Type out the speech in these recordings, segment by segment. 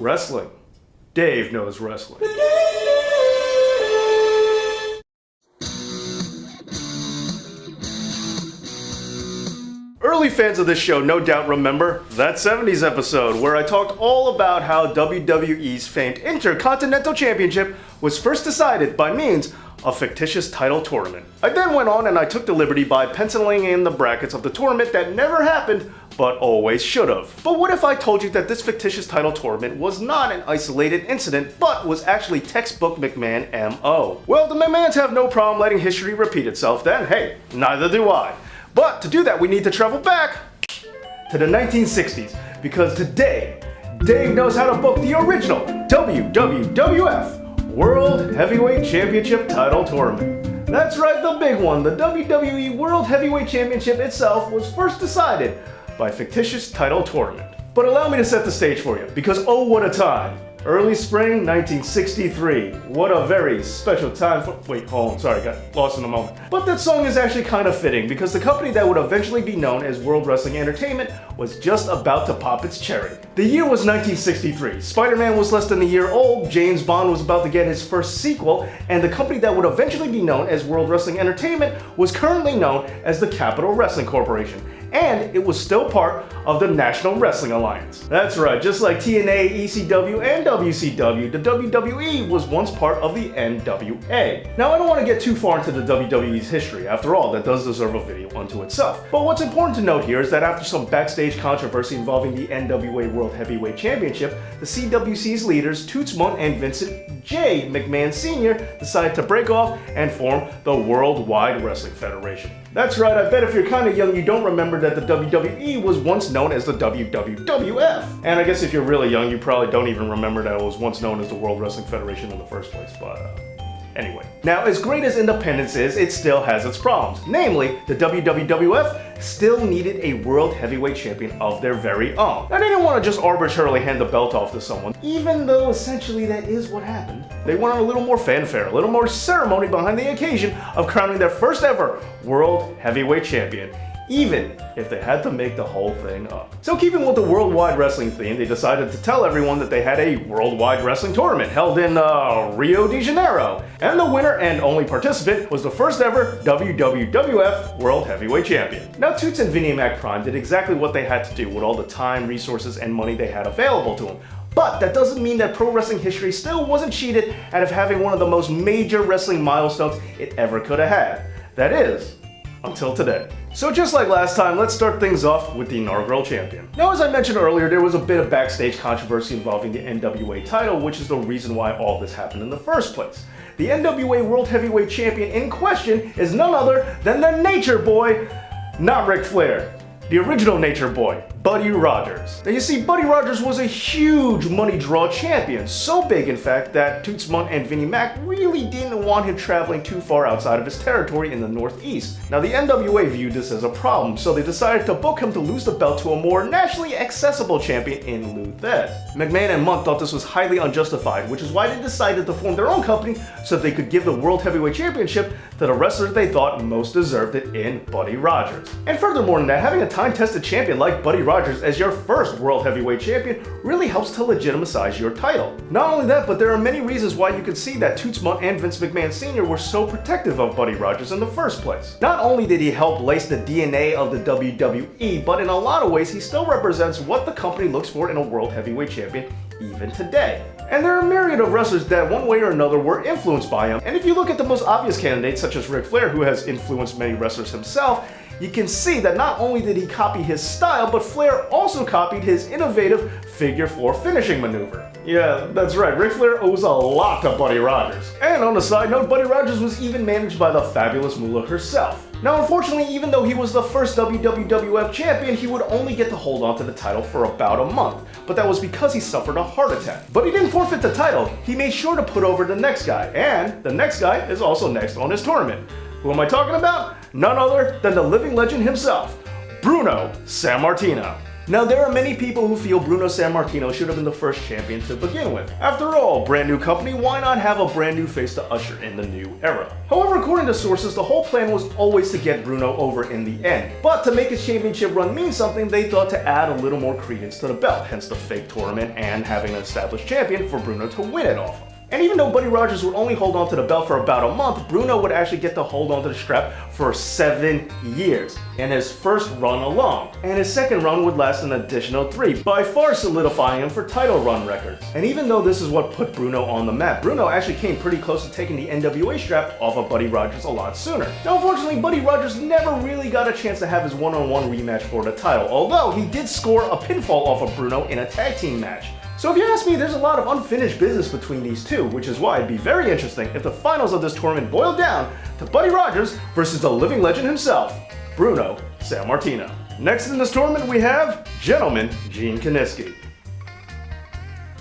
Wrestling. Dave knows wrestling. Early fans of this show no doubt remember that 70s episode where I talked all about how WWE's famed Intercontinental Championship was first decided by means of fictitious title tournament. I then went on and I took the liberty by penciling in the brackets of the tournament that never happened but always should have. But what if I told you that this fictitious title tournament was not an isolated incident but was actually textbook McMahon MO? Well, the McMahons have no problem letting history repeat itself, then hey, neither do I. But to do that, we need to travel back to the 1960s, because today, Dave knows how to book the original WWWF World Heavyweight Championship title tournament. That's right, the big one. The WWE World Heavyweight Championship itself was first decided by fictitious title tournament. But allow me to set the stage for you, because oh, what a time. Early spring 1963. What a very special time for— wait, hold on, sorry, got lost in a moment. But that song is actually kind of fitting because the company that would eventually be known as World Wrestling Entertainment was just about to pop its cherry. The year was 1963. Spider-Man was less than a year old, James Bond was about to get his first sequel, and the company that would eventually be known as World Wrestling Entertainment was currently known as the Capitol Wrestling Corporation. And it was still part of the National Wrestling Alliance. That's right, just like TNA, ECW, and WCW, the WWE was once part of the NWA. Now, I don't want to get too far into the WWE's history. After all, that does deserve a video unto itself. But what's important to note here is that after some backstage controversy involving the NWA World Heavyweight Championship, the CWC's leaders, Toots Mondt and Vincent J. McMahon Sr. decided to break off and form the Worldwide Wrestling Federation. That's right, I bet if you're kind of young, you don't remember that the WWE was once known as the WWWF. And I guess if you're really young, you probably don't even remember that it was once known as the World Wrestling Federation in the first place, but anyway. Now, as great as independence is, it still has its problems. Namely, the WWWF still needed a World Heavyweight Champion of their very own. Now, they didn't want to just arbitrarily hand the belt off to someone, even though essentially that is what happened. They wanted a little more fanfare, a little more ceremony behind the occasion of crowning their first ever World Heavyweight Champion, even if they had to make the whole thing up. So keeping with the worldwide wrestling theme, they decided to tell everyone that they had a worldwide wrestling tournament held in Rio de Janeiro. And the winner and only participant was the first ever WWWF World Heavyweight Champion. Now, Toots and Vinnie Mac Prime did exactly what they had to do with all the time, resources, and money they had available to them. But that doesn't mean that pro wrestling history still wasn't cheated out of having one of the most major wrestling milestones it ever could have had. That is, until today. So just like last time, let's start things off with the inaugural champion. Now, as I mentioned earlier, there was a bit of backstage controversy involving the NWA title, which is the reason why all this happened in the first place. The NWA World Heavyweight Champion in question is none other than the Nature Boy, not Ric Flair, the original Nature Boy, Buddy Rogers. Now, you see, Buddy Rogers was a huge money draw champion, so big in fact that Toots Mondt and Vinnie Mac really didn't want him traveling too far outside of his territory in the Northeast. Now, the NWA viewed this as a problem, so they decided to book him to lose the belt to a more nationally accessible champion in Lou Thesz. McMahon and Mondt thought this was highly unjustified, which is why they decided to form their own company so they could give the World Heavyweight Championship to the wrestler they thought most deserved it in Buddy Rogers. And furthermore than that, having a time-tested champion like Buddy Rogers as your first World Heavyweight Champion really helps to legitimize your title. Not only that, but there are many reasons why you could see that Toots Mondt and Vince McMahon Sr. were so protective of Buddy Rogers in the first place. Not only did he help lace the DNA of the WWE, but in a lot of ways he still represents what the company looks for in a World Heavyweight Champion even today. And there are a myriad of wrestlers that one way or another were influenced by him. And if you look at the most obvious candidates, such as Ric Flair, who has influenced many wrestlers himself, you can see that not only did he copy his style, but Flair also copied his innovative figure 4 finishing maneuver. Yeah, that's right, Ric Flair owes a lot to Buddy Rogers. And on a side note, Buddy Rogers was even managed by the fabulous Moolah herself. Now, unfortunately, even though he was the first WWWF champion, he would only get to hold on to the title for about a month. But that was because he suffered a heart attack. But he didn't forfeit the title. He made sure to put over the next guy. And the next guy is also next on his tournament. Who am I talking about? None other than the living legend himself, Bruno Sammartino. Now, there are many people who feel Bruno Sammartino should have been the first champion to begin with. After all, brand new company, why not have a brand new face to usher in the new era? However, according to sources, the whole plan was always to get Bruno over in the end. But to make his championship run mean something, they thought to add a little more credence to the belt, hence the fake tournament and having an established champion for Bruno to win it off of. And even though Buddy Rogers would only hold on to the belt for about a month, Bruno would actually get to hold on to the strap for 7 years in his first run alone. And his second run would last an additional 3, by far solidifying him for title run records. And even though this is what put Bruno on the map, Bruno actually came pretty close to taking the NWA strap off of Buddy Rogers a lot sooner. Now, unfortunately, Buddy Rogers never really got a chance to have his one-on-one rematch for the title, although he did score a pinfall off of Bruno in a tag team match. So if you ask me, there's a lot of unfinished business between these two, which is why it'd be very interesting if the finals of this tournament boiled down to Buddy Rogers versus the living legend himself, Bruno Sammartino. Next in this tournament we have Gentleman Gene Kanisky.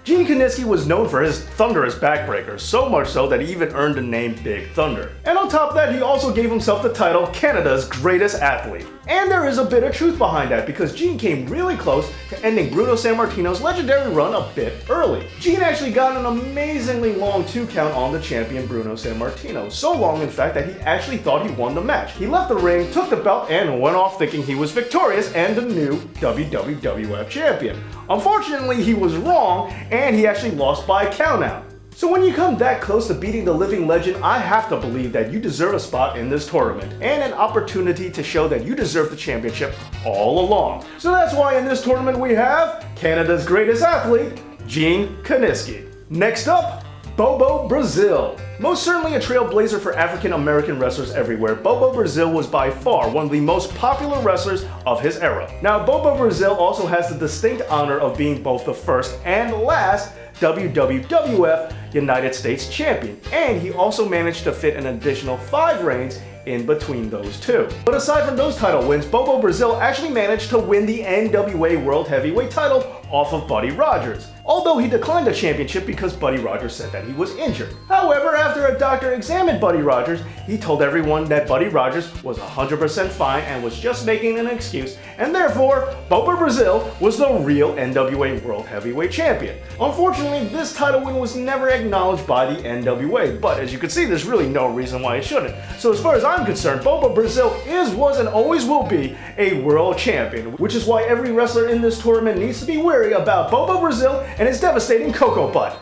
Gene Kanisky was known for his thunderous backbreakers, so much so that he even earned the name Big Thunder. And on top of that, he also gave himself the title Canada's Greatest Athlete. And there is a bit of truth behind that, because Gene came really close to ending Bruno Sammartino's legendary run a bit early. Gene actually got an amazingly long 2 count on the champion Bruno Sammartino, so long in fact that he actually thought he won the match. He left the ring, took the belt, and went off thinking he was victorious and the new WWWF champion. Unfortunately, he was wrong, and he actually lost by a countout. So when you come that close to beating the living legend, I have to believe that you deserve a spot in this tournament, and an opportunity to show that you deserve the championship all along. So that's why in this tournament we have Canada's Greatest Athlete, Gene Kanisky. Next up, Bobo Brazil. Most certainly a trailblazer for African American wrestlers everywhere, Bobo Brazil was by far one of the most popular wrestlers of his era. Now, Bobo Brazil also has the distinct honor of being both the first and last WWWF United States Champion, and he also managed to fit an additional 5 reigns in between those two. But aside from those title wins, Bobo Brazil actually managed to win the NWA World Heavyweight title off of Buddy Rogers, although he declined the championship because Buddy Rogers said that he was injured. However, after a doctor examined Buddy Rogers, he told everyone that Buddy Rogers was 100% fine and was just making an excuse, and therefore, Bobo Brazil was the real NWA World Heavyweight Champion. Unfortunately, this title win was never acknowledged by the NWA, but as you can see, there's really no reason why it shouldn't. So as far as I'm concerned, Bobo Brazil is, was, and always will be a world champion, which is why every wrestler in this tournament needs to be wary about Bobo Brazil and his devastating cocoa butt.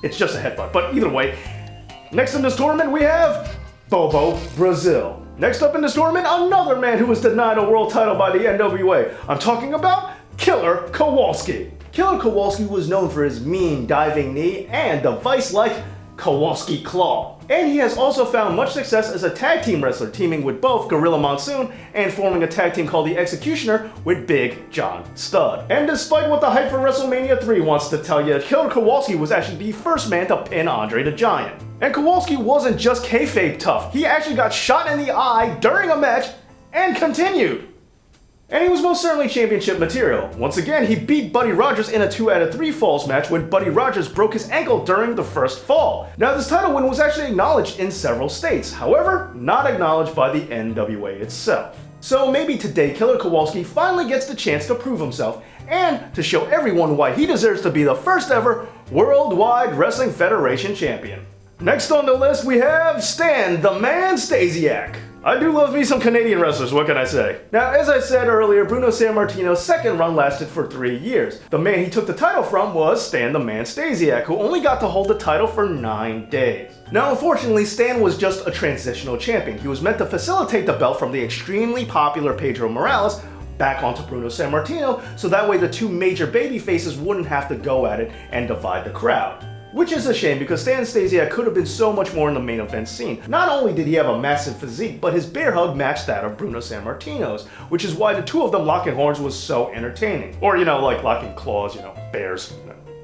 It's just a headbutt, but either way. Next in this tournament we have Bobo Brazil. Next up in this tournament, another man who was denied a world title by the NWA. I'm talking about Killer Kowalski. Killer Kowalski was known for his mean diving knee and the vice-like Kowalski claw. And he has also found much success as a tag team wrestler, teaming with both Gorilla Monsoon and forming a tag team called the Executioner with Big John Studd. And despite what the hype for WrestleMania 3 wants to tell you, Killer Kowalski was actually the first man to pin Andre the Giant. And Kowalski wasn't just kayfabe tough, he actually got shot in the eye during a match and continued. And he was most certainly championship material. Once again, he beat Buddy Rogers in a 2 out of 3 falls match when Buddy Rogers broke his ankle during the first fall. Now, this title win was actually acknowledged in several states, however, not acknowledged by the NWA itself. So maybe today Killer Kowalski finally gets the chance to prove himself and to show everyone why he deserves to be the first ever Worldwide Wrestling Federation champion. Next on the list we have Stan the Man Stasiak. I do love me some Canadian wrestlers, what can I say? Now, as I said earlier, Bruno Sammartino's second run lasted for 3 years. The man he took the title from was Stan the Man Stasiak, who only got to hold the title for 9 days. Now, unfortunately, Stan was just a transitional champion. He was meant to facilitate the belt from the extremely popular Pedro Morales back onto Bruno Sammartino, so that way the two major baby faces wouldn't have to go at it and divide the crowd. Which is a shame, because Stan Stasiak could have been so much more in the main event scene. Not only did he have a massive physique, but his bear hug matched that of Bruno Sammartino's, which is why the two of them locking horns was so entertaining. Or, like locking claws, bears,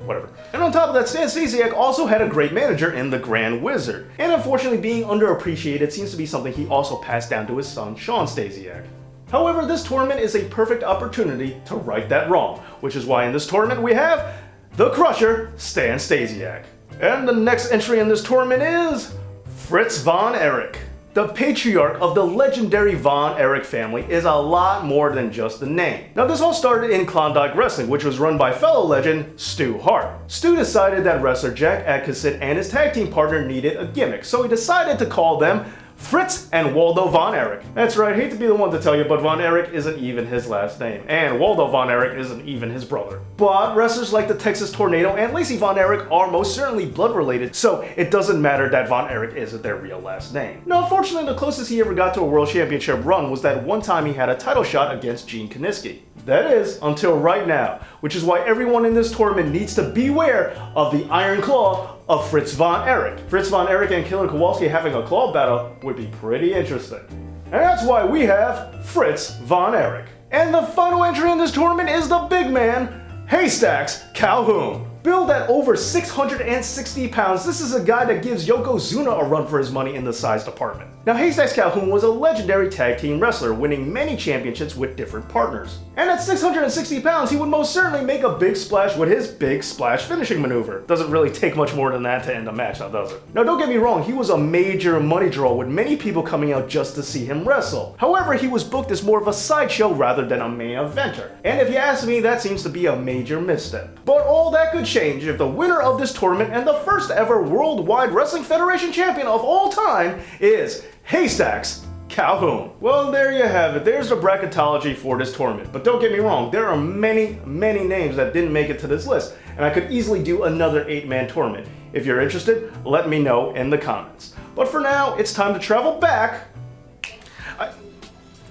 whatever. And on top of that, Stan Stasiak also had a great manager in the Grand Wizard. And unfortunately, being underappreciated seems to be something he also passed down to his son, Sean Stasiak. However, this tournament is a perfect opportunity to right that wrong, which is why in this tournament we have the Crusher, Stan Stasiak. And the next entry in this tournament is Fritz Von Erich. the patriarch of the legendary Von Erich family is a lot more than just a name. Now this all started in Klondike Wrestling, which was run by fellow legend Stu Hart. Stu decided that wrestler Jack Atkinson and his tag team partner needed a gimmick, so he decided to call them Fritz and Waldo Von Erich. That's right, I hate to be the one to tell you, but Von Erich isn't even his last name, and Waldo Von Erich isn't even his brother. But wrestlers like the Texas Tornado and Lacey Von Erich are most certainly blood related, so it doesn't matter that Von Erich isn't their real last name. Now unfortunately, the closest he ever got to a World Championship run was that one time he had a title shot against Gene Kanisky. That is, until right now, which is why everyone in this tournament needs to beware of the Iron Claw of Fritz Von Erich. Fritz Von Erich and Killer Kowalski having a claw battle would be pretty interesting. And that's why we have Fritz Von Erich. And the final entry in this tournament is the big man, Haystacks Calhoun. Billed at over 660 pounds, this is a guy that gives Yokozuna a run for his money in the size department. Now Haystacks Calhoun was a legendary tag team wrestler, winning many championships with different partners. And at 660 pounds, he would most certainly make a big splash with his big splash finishing maneuver. Doesn't really take much more than that to end a match, now does it? Now don't get me wrong, he was a major money draw with many people coming out just to see him wrestle. However, he was booked as more of a sideshow rather than a main eventer. And if you ask me, that seems to be a major misstep. But all that could change if the winner of this tournament and the first ever Worldwide Wrestling Federation champion of all time is Haystacks Calhoun. Well, there you have it. There's the bracketology for this tournament. But don't get me wrong, there are many names that didn't make it to this list, and I could easily do another 8-man tournament. If you're interested, let me know in the comments. But for now, it's time to travel back.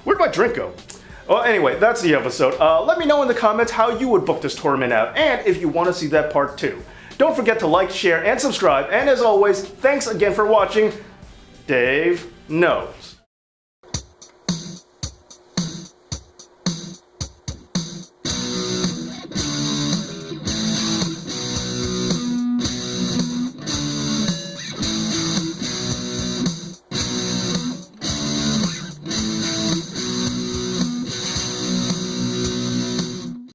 Where'd my drink go? Well, anyway, that's the episode. Let me know in the comments how you would book this tournament out, and if you want to see that part 2. Don't forget to like, share, and subscribe, and as always, thanks again for watching. Dave knows.